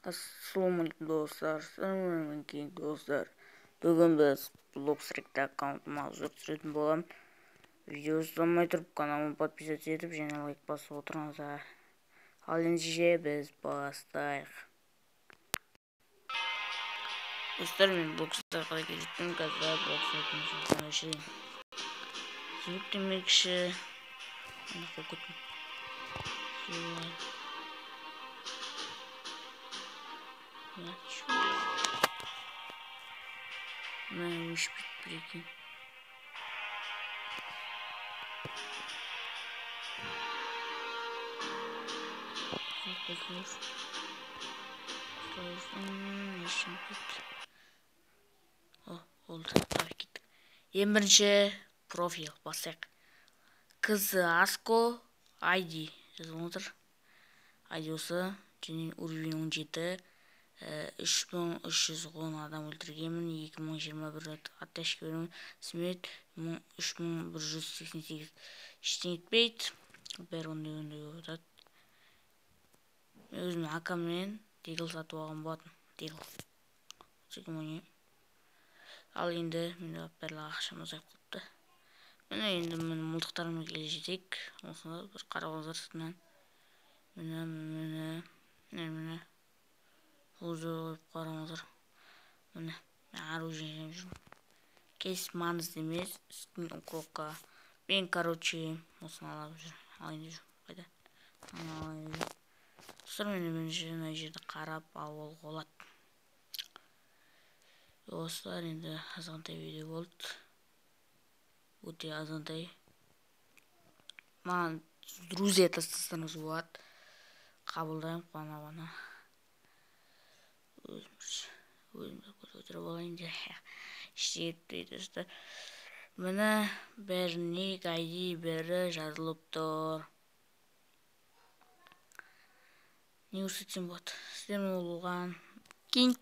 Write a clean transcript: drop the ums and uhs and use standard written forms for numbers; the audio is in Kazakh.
Assalomu dostlar, assalomu dostlar. Bugun biz Bloxstreak'da akkauntuma uzun sürетін болам. Видео ұстамай тұрып каналыма подписаться етіп, және лайк басып отырыңыздар. Ал ендеше біз бастайық. Достар, мен Bloxstreak'қа келдім. Қазір Bloxstreak'ын жұмыстан өшірейін. Звук демекші. Өшіп кетті екен. Oldu, tabii gittik. Ең бірінші профил басайық. Қызы Аско ID жазылып отыр. ID осы, және уровень 17. 3310 адам өлтіргенмін. 2021 аташқа беремін. Смет 3188. Ештеңе етпейді. Бәрі ондай өтеді. Мен өзім акаммен дегіл сатып алған болатын. Дегіл. Ал енді мен барлығы ақшам азайып қалыпты. Міне енді мен мылтықтарыма келе жетейік. Осында бір қарауыздар үстінен. Міне. Өзі ойып қарауыздар. Міне. Мен оружие жүрмін. Кес маңызды емес. Үстін укропқа. Мен, осыны алып жүрмін. Алайын жүрмін. Қайда? Алайын жүрмін. Сұр мен жерді қарап алуға болады. Достар, енді азғантай видео болды. Өте азғантай. Маған друзья тастасаңыз болады. Қабылдаймын, қуана. Өзімді көтеріп алайын де. Ештеңе етпейді достар. Міне бәріне ID бәрі жазылып тұр. Не көрсетсем болады. Сіздермен болған кейін